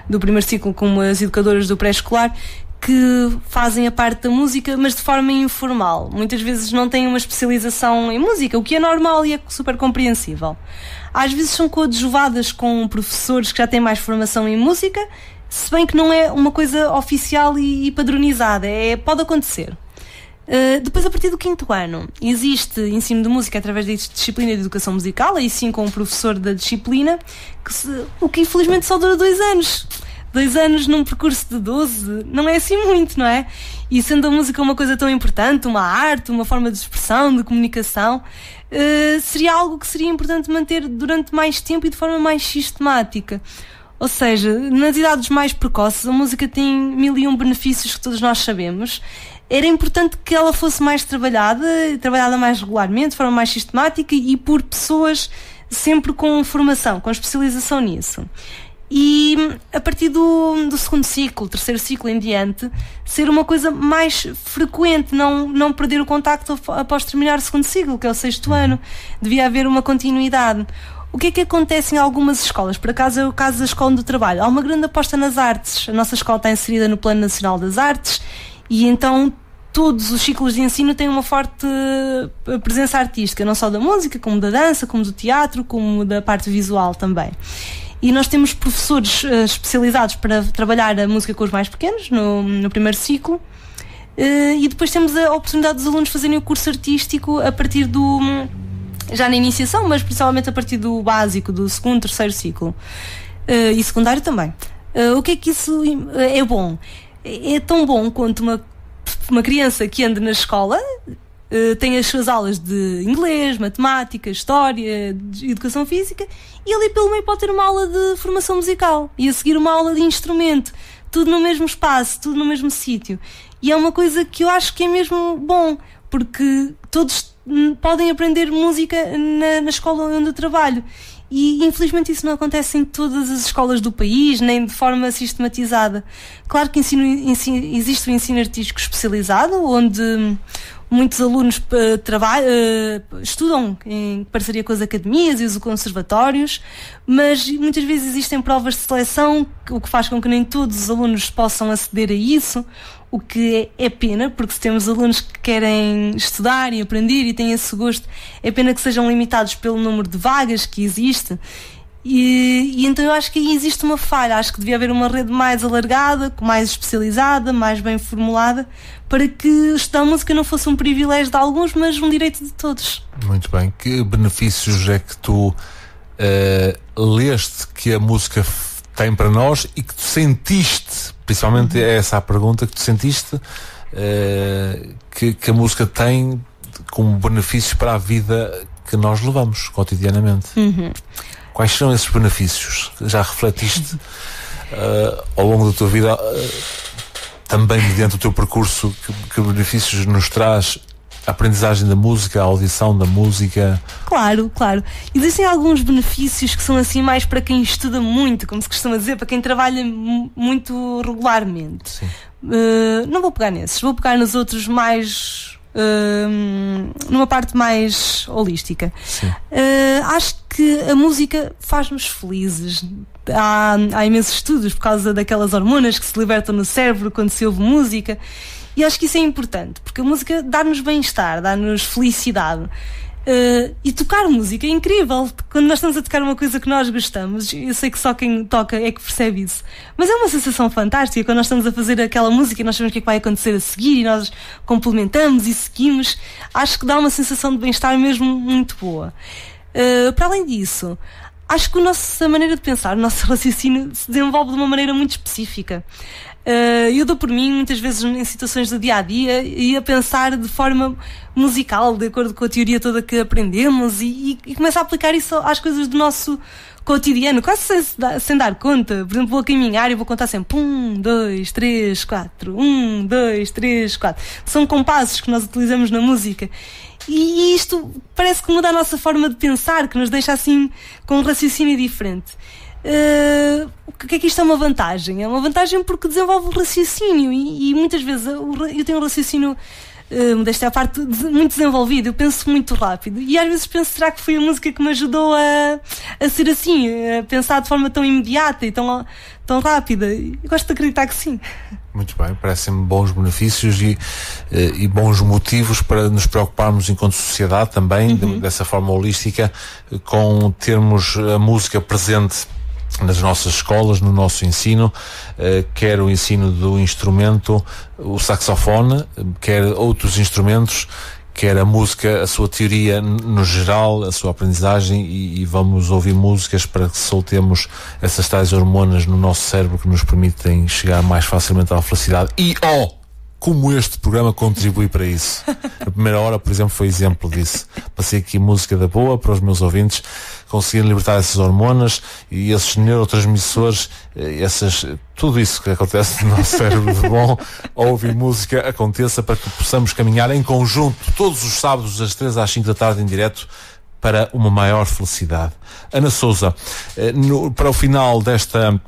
do primeiro ciclo como as educadoras do pré-escolar que fazem a parte da música, mas de forma informal. Muitas vezes não têm uma especialização em música, o que é normal e é super compreensível. Às vezes são coadjuvadas com professores que já têm mais formação em música, se bem que não é uma coisa oficial e padronizada. Pode acontecer. Depois, a partir do 5º ano, existe ensino de música através da disciplina de educação musical, aí sim com o professor da disciplina, o que infelizmente só dura 2 anos. 2 anos num percurso de 12 não é assim muito, não é? E sendo a música uma coisa tão importante, uma arte, uma forma de expressão, de comunicação, seria algo que seria importante manter durante mais tempo e de forma mais sistemática. Ou seja, nas idades mais precoces a música tem 1001 benefícios que todos nós sabemos. Era importante que ela fosse mais trabalhada mais regularmente, de forma mais sistemática e por pessoas sempre com formação, com especialização nisso. E a partir do 2º ciclo, 3º ciclo em diante, ser uma coisa mais frequente, não perder o contacto após terminar o 2º ciclo, que é o 6º ano. Devia haver uma continuidade. O que é que acontece em algumas escolas? Por acaso é o caso da Escola do Trabalho. Há uma grande aposta nas artes. A nossa escola está inserida no Plano Nacional das Artes e então todos os ciclos de ensino têm uma forte presença artística, não só da música, como da dança, como do teatro, como da parte visual também. E nós temos professores especializados para trabalhar a música com os mais pequenos, no primeiro ciclo, e depois temos a oportunidade dos alunos fazerem o curso artístico a partir já na iniciação, mas principalmente a partir do básico, do 2º, 3º ciclo, e secundário também. O que é que isso é bom? É tão bom quanto uma criança que anda na escola, tem as suas aulas de inglês, matemática, história, de educação física, e ali pelo meio pode ter uma aula de formação musical e a seguir uma aula de instrumento, tudo no mesmo espaço, tudo no mesmo sítio. E é uma coisa que eu acho que é mesmo bom, porque todos podem aprender música na escola onde eu trabalho. E infelizmente isso não acontece em todas as escolas do país, nem de forma sistematizada. Claro que existe o ensino artístico especializado, onde muitos alunos estudam em parceria com as academias e os conservatórios, mas muitas vezes existem provas de seleção, o que faz com que nem todos os alunos possam aceder a isso, o que é pena, porque se temos alunos que querem estudar e aprender e têm esse gosto, é pena que sejam limitados pelo número de vagas que existe. E então eu acho que aí existe uma falha. Acho que devia haver uma rede mais alargada, mais especializada, mais bem formulada, para que estudar música não fosse um privilégio de alguns, mas um direito de todos. Muito bem. Que benefícios é que tu leste que a música tem para nós e que tu sentiste, principalmente é essa a pergunta, que tu sentiste que a música tem como benefícios para a vida que nós levamos cotidianamente. Quais são esses benefícios? Já refletiste ao longo da tua vida, também mediante o teu percurso, que benefícios nos traz a aprendizagem da música, a audição da música? Claro. Existem alguns benefícios que são assim mais para quem estuda muito, como se costuma dizer, para quem trabalha muito regularmente. Sim. Não vou pegar nesses, vou pegar nos outros mais... numa parte mais holística. Acho que a música faz-nos felizes. Há imensos estudos por causa daquelas hormonas que se libertam no cérebro quando se ouve música, e acho que isso é importante, porque a música dá-nos bem-estar, dá-nos felicidade. E tocar música é incrível. Quando nós estamos a tocar uma coisa que nós gostamos, eu sei que só quem toca é que percebe isso, mas é uma sensação fantástica quando nós estamos a fazer aquela música e nós sabemos o que é que vai acontecer a seguir e nós complementamos e seguimos. Acho que dá uma sensação de bem-estar mesmo muito boa. Para além disso, acho que a nossa maneira de pensar, o nosso raciocínio se desenvolve de uma maneira muito específica. Eu dou por mim muitas vezes em situações do dia-a-dia e a pensar de forma musical, de acordo com a teoria toda que aprendemos, e começo a aplicar isso às coisas do nosso cotidiano, quase sem dar conta. Por exemplo, vou a caminhar e vou contar sempre 1, 2, 3, 4, 1, 2, 3, 4. São compassos que nós utilizamos na música. E isto parece que muda a nossa forma de pensar, que nos deixa assim com um raciocínio diferente. O que é que isto é uma vantagem? É uma vantagem porque desenvolve o raciocínio e muitas vezes eu tenho um raciocínio desta parte muito desenvolvido, eu penso muito rápido e às vezes penso, será que foi a música que me ajudou a ser assim, a pensar de forma tão imediata e tão rápida? Eu gosto de acreditar que sim. Muito bem, parecem-me bons benefícios e bons motivos para nos preocuparmos enquanto sociedade também, dessa forma holística, com termos a música presente nas nossas escolas, no nosso ensino, quer o ensino do instrumento, o saxofone, quer outros instrumentos, quer a música, a sua teoria no geral, a sua aprendizagem, e vamos ouvir músicas para que soltemos essas tais hormonas no nosso cérebro que nos permitem chegar mais facilmente à felicidade. E como este programa contribui para isso. A primeira hora, por exemplo, foi exemplo disso. Passei aqui música da boa para os meus ouvintes conseguirem libertar essas hormonas e esses neurotransmissores, tudo isso que acontece no nosso cérebro de bom, ao ouvir música, aconteça para que possamos caminhar em conjunto todos os sábados das 3 às 5 da tarde em direto para uma maior felicidade. Ana Sousa, para o final desta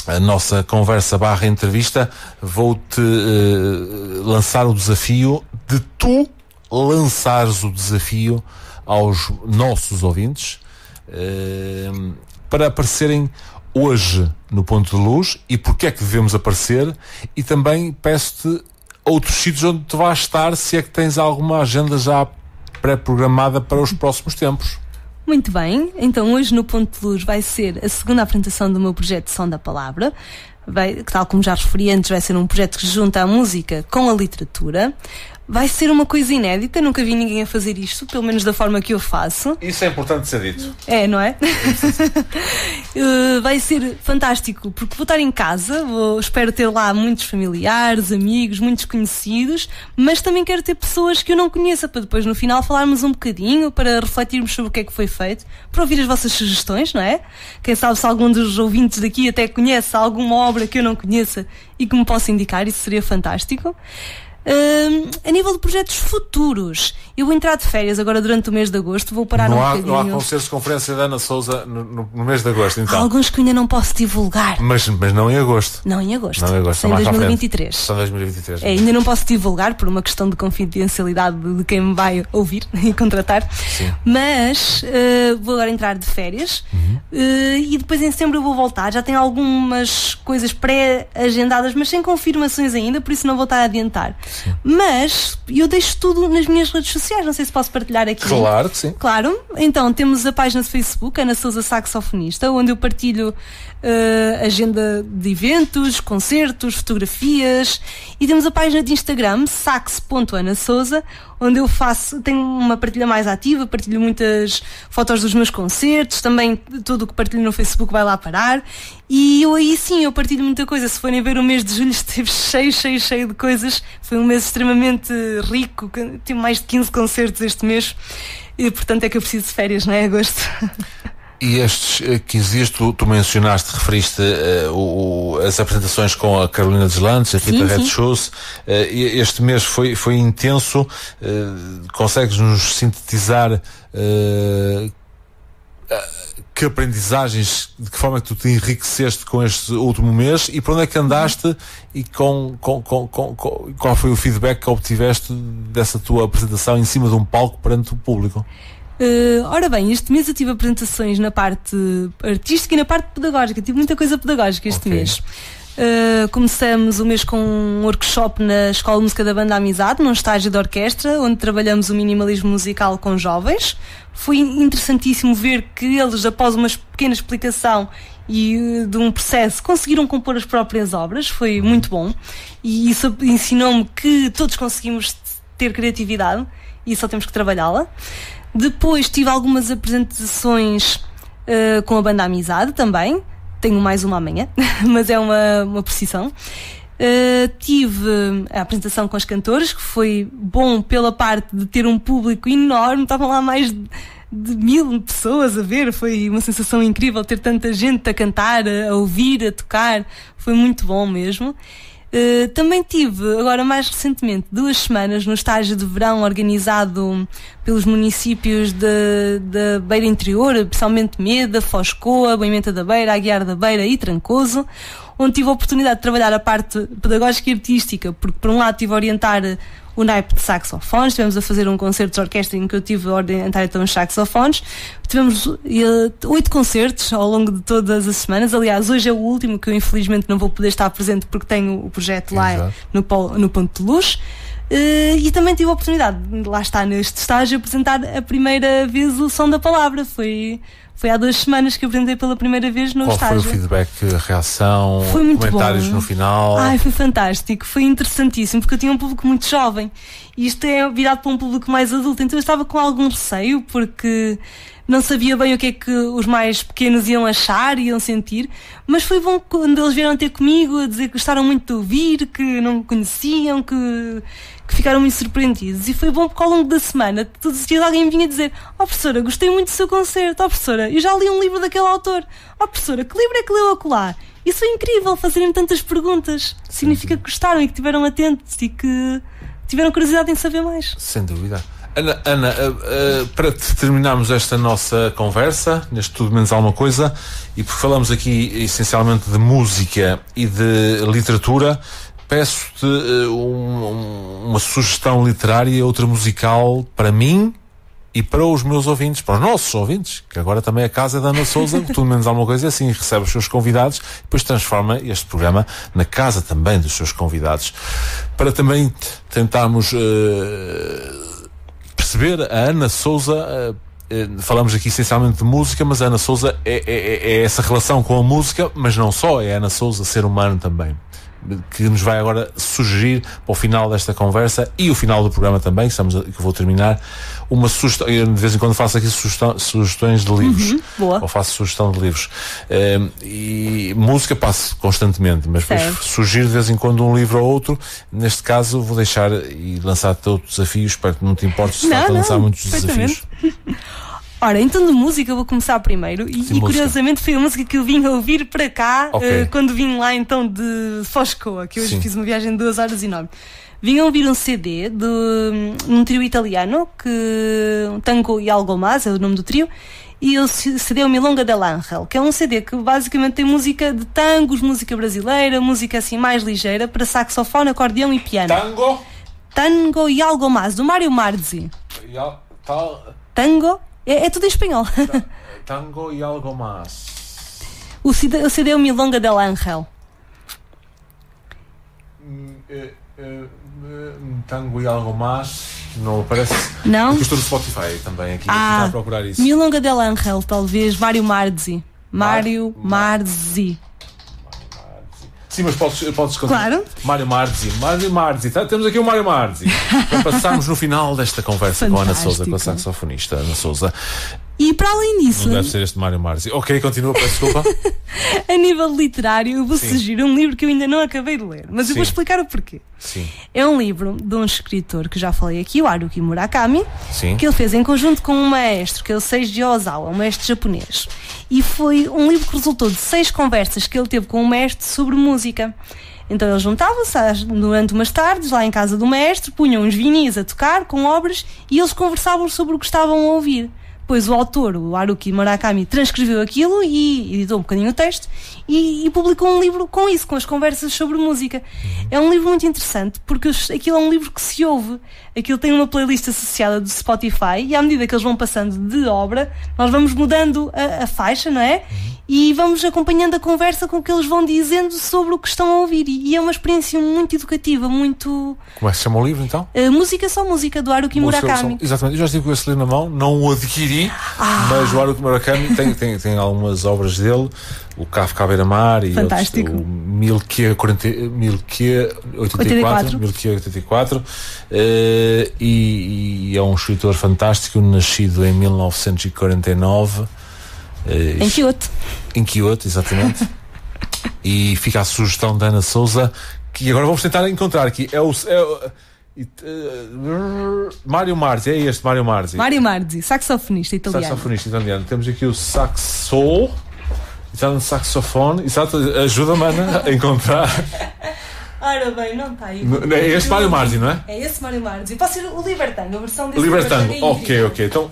a nossa conversa / entrevista, vou-te lançar o desafio de tu lançares o desafio aos nossos ouvintes para aparecerem hoje no Ponto de Luz, e porque é que devemos aparecer, e também peço-te outros sítios onde tu vais estar, se é que tens alguma agenda já pré-programada para os próximos tempos. Muito bem, então hoje no Ponto de Luz vai ser a segunda apresentação do meu projeto Som da Palavra. Tal como já referi antes, vai ser um projeto que junta a música com a literatura. Vai ser uma coisa inédita, nunca vi ninguém a fazer isto, pelo menos da forma que eu faço. Isso é importante ser dito. É, não é? Vai ser fantástico, porque vou estar em casa, espero ter lá muitos familiares, amigos, muitos conhecidos, mas também quero ter pessoas que eu não conheça, para depois no final falarmos um bocadinho, para refletirmos sobre o que é que foi feito, para ouvir as vossas sugestões, não é? Quem sabe se algum dos ouvintes daqui até conhece alguma obra que eu não conheça e que me possa indicar, isso seria fantástico. A nível de projetos futuros, eu vou entrar de férias agora durante o mês de agosto, vou parar um bocadinho. Não há concertos de conferência da Ana Sousa no mês de agosto, então. Há alguns que ainda não posso divulgar. Mas não em agosto. Não em agosto. Não em agosto, em 2023. Só 2023. Ainda não posso divulgar por uma questão de confidencialidade de quem me vai ouvir e contratar. Sim. Mas vou agora entrar de férias e depois em setembro eu vou voltar. Já tenho algumas coisas pré-agendadas, mas sem confirmações ainda, por isso não vou estar a adiantar. Sim. Mas eu deixo tudo nas minhas redes sociais, não sei se posso partilhar aqui. Claro que sim. Claro, então temos a página de Facebook, Ana Sousa Saxofonista, onde eu partilho agenda de eventos, concertos, fotografias, e temos a página de Instagram, sax.anasousa, onde eu tenho uma partilha mais ativa, partilho muitas fotos dos meus concertos, também tudo o que partilho no Facebook vai lá parar, e aí sim eu partilho muita coisa. Se forem ver, o mês de julho esteve cheio de coisas, foi um mês extremamente bastante rico, tive mais de 15 concertos este mês e portanto é que eu preciso de férias, não é? Agosto. E estes 15 dias, tu mencionaste, referiste as apresentações com a Carolina Deslandes, a Rita Red Shoes. Este mês foi intenso. Consegues-nos sintetizar que aprendizagens, de que forma é que tu te enriqueceste com este último mês e para onde é que andaste e qual foi o feedback que obtiveste dessa tua apresentação em cima de um palco perante o público? Ora bem, este mês eu tive apresentações na parte artística e na parte pedagógica. Tive muita coisa pedagógica este mês. Começamos o mês com um workshop na Escola de Música da Banda Amizade, num estágio de orquestra, onde trabalhamos o minimalismo musical com jovens. Foi interessantíssimo ver que eles, após uma pequena explicação e de um processo, conseguiram compor as próprias obras. Foi muito bom e isso ensinou-me que todos conseguimos ter criatividade e só temos que trabalhá-la. Depois tive algumas apresentações com a Banda Amizade também. Tenho mais uma amanhã, mas é uma precisão. Tive a apresentação com os cantores, que foi bom pela parte de ter um público enorme. Estavam lá mais de 1000 pessoas a ver. Foi uma sensação incrível ter tanta gente a cantar, a ouvir, a tocar. Foi muito bom mesmo. Também tive, agora mais recentemente, 2 semanas no estágio de verão organizado pelos municípios da Beira Interior, principalmente Meda, Foscoa, Boimenta da Beira, Aguiar da Beira e Trancoso, onde tive a oportunidade de trabalhar a parte pedagógica e artística, porque por um lado tive a orientar o naipe de saxofones, estivemos a fazer um concerto de orquestra em que eu tive a orientar então os saxofones. Tivemos 8 concertos ao longo de todas as semanas. Aliás, hoje é o último, que eu infelizmente não vou poder estar presente porque tenho o projeto lá no Ponto de Luz. E também tive a oportunidade, lá está neste estágio, apresentar a primeira vez o Som da Palavra. Foi há 2 semanas que eu apresentei pela primeira vez no estágio. Qual foi o feedback, a reação, foi muito comentários bom. No final? Foi fantástico, foi interessantíssimo, porque eu tinha um público muito jovem e isto é virado para um público mais adulto, então eu estava com algum receio porque não sabia bem o que é que os mais pequenos iam achar, iam sentir, mas foi bom quando eles vieram ter comigo a dizer que gostaram muito de ouvir, que não me conheciam, que ficaram muito surpreendidos. E foi bom porque ao longo da semana todos os dias alguém vinha dizer: professora, gostei muito do seu concerto, professora, eu já li um livro daquele autor, professora, que livro é que leu acolá? Isso foi incrível, fazerem tantas perguntas. Significa que gostaram e que estiveram atentos e que tiveram curiosidade em saber mais. Sem dúvida. Ana, para terminarmos esta nossa conversa, neste Tudo Menos Alguma Coisa, e porque falamos aqui essencialmente de música e de literatura, peço-te uma sugestão literária e outra musical para mim e para os meus ouvintes, para os nossos ouvintes, que agora também a casa é da Ana Sousa, Tudo Menos Alguma Coisa, assim recebe os seus convidados, depois transforma este programa na casa também dos seus convidados, para também tentarmos perceber a Ana Sousa. Falamos aqui essencialmente de música, mas a Ana Sousa é essa relação com a música, mas não só, é a Ana Sousa ser humano também, que nos vai agora sugerir para o final desta conversa e o final do programa também, que eu vou terminar, uma sugestão. Eu de vez em quando faço aqui sugestões de livros, ou faço sugestão de livros, e música passo constantemente, mas depois sugiro de vez em quando um livro ou outro. Neste caso vou deixar e lançar-te outro desafio, espero que não te importes de lançar muitos desafios. Ora, então de música vou começar primeiro e curiosamente foi a música que eu vim a ouvir para cá, quando vim lá então de Foscoa, que hoje fiz uma viagem de 2 horas e 9. Vim a ouvir um CD de um trio italiano, um Tango e Algo Más é o nome do trio, e o CD é o Milonga dell'Angel, que é um CD que basicamente tem música de tangos, música brasileira, música assim mais ligeira para saxofone, acordeão e piano. Tango e Algo Más, do Mário Marzi. Tango? É tudo em espanhol. Tango e Algo Más. O CD é o Milonga dell'Angel. Tango e Algo Más. Não aparece? Não? Porque estou no Spotify também aqui a procurar isso. Milonga dell'Angel, talvez. Mário Marzi. Mário Marzi. Sim, mas podes continuar. Claro. Mário Marzi. Temos aqui o Mário Marzi. Para passarmos no final desta conversa com a Ana Sousa, com a saxofonista Ana Sousa. E para além disso, Não deve ser este Mário Marzi. Ok, continua, peço desculpa. a nível literário, eu vou Sim. sugerir um livro que eu ainda não acabei de ler, mas eu vou Sim. explicar o porquê. Sim. É um livro de um escritor que já falei aqui, o Haruki Murakami, Sim. que ele fez em conjunto com um maestro, que é o Seiji Ozawa, um mestre japonês. E foi um livro que resultou de 6 conversas que ele teve com o mestre sobre música. Então eles juntavam-se durante umas tardes, lá em casa do mestre, punham uns vinis a tocar com obras e eles conversavam sobre o que estavam a ouvir. Depois o autor, o Haruki Murakami, transcreveu aquilo e editou um bocadinho o texto e publicou um livro com isso, com as conversas sobre música. É um livro muito interessante porque aquilo é um livro que se ouve. Aquilo tem uma playlist associada do Spotify e à medida que eles vão passando de obra, nós vamos mudando a faixa, não é? E vamos acompanhando a conversa com o que eles vão dizendo sobre o que estão a ouvir. E é uma experiência muito educativa, muito... Como é que se chama o livro então? Música Só Música, do Haruki Murakami. Exatamente, eu já estive com esse livro na mão, não o adquiri, mas o Haruki Murakami tem algumas obras dele, o Kafka à Beira-Mar e Fantástico. outros, o Milquia 84, e é um escritor fantástico, nascido em 1949. Em Kyoto. Em Kyoto, exatamente. E fica a sugestão da Ana Souza, que agora vamos tentar encontrar aqui. Mário Marzi, é este Mário Marzi. Mário Marzi, saxofonista italiano. Saxofonista italiano. Temos aqui o saxofone. Exato, ajuda-me, Ana, a encontrar. Ora bem, não está aí. É este Mário Marzi, não é? É esse Mário Marzi. Pode ser o Libertango, a versão desse Libertango, Libertango. ok. Então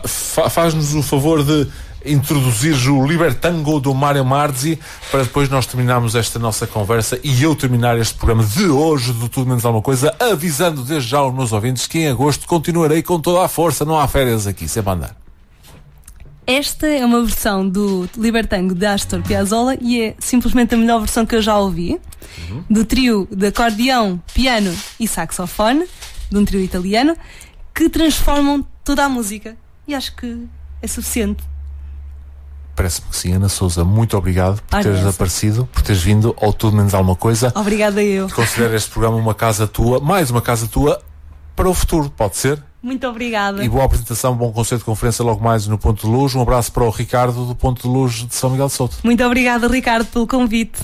faz-nos o favor de introduzir o Libertango do Mário Marzi para depois nós terminarmos esta nossa conversa e eu terminar este programa de hoje do Tudo Menos Alguma Coisa, avisando desde já aos meus ouvintes que em agosto continuarei com toda a força, não há férias aqui, sempre a andar. Esta é uma versão do Libertango de Astor Piazzolla e é simplesmente a melhor versão que eu já ouvi, do trio de acordeão, piano e saxofone, de um trio italiano, que transformam toda a música. E acho que é suficiente. Parece-me que sim, Ana Souza, muito obrigado por teres essa. aparecido, por teres vindo ao Tudo Menos Alguma Coisa. Obrigada eu. Considero este programa uma casa tua, mais uma casa tua para o futuro, pode ser? Muito obrigada. E boa apresentação, bom concerto de conferência logo mais no Ponto de Luz. Um abraço para o Ricardo do Ponto de Luz de São Miguel de Souto. Muito obrigada, Ricardo, pelo convite.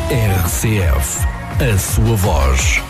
RCF, a sua voz.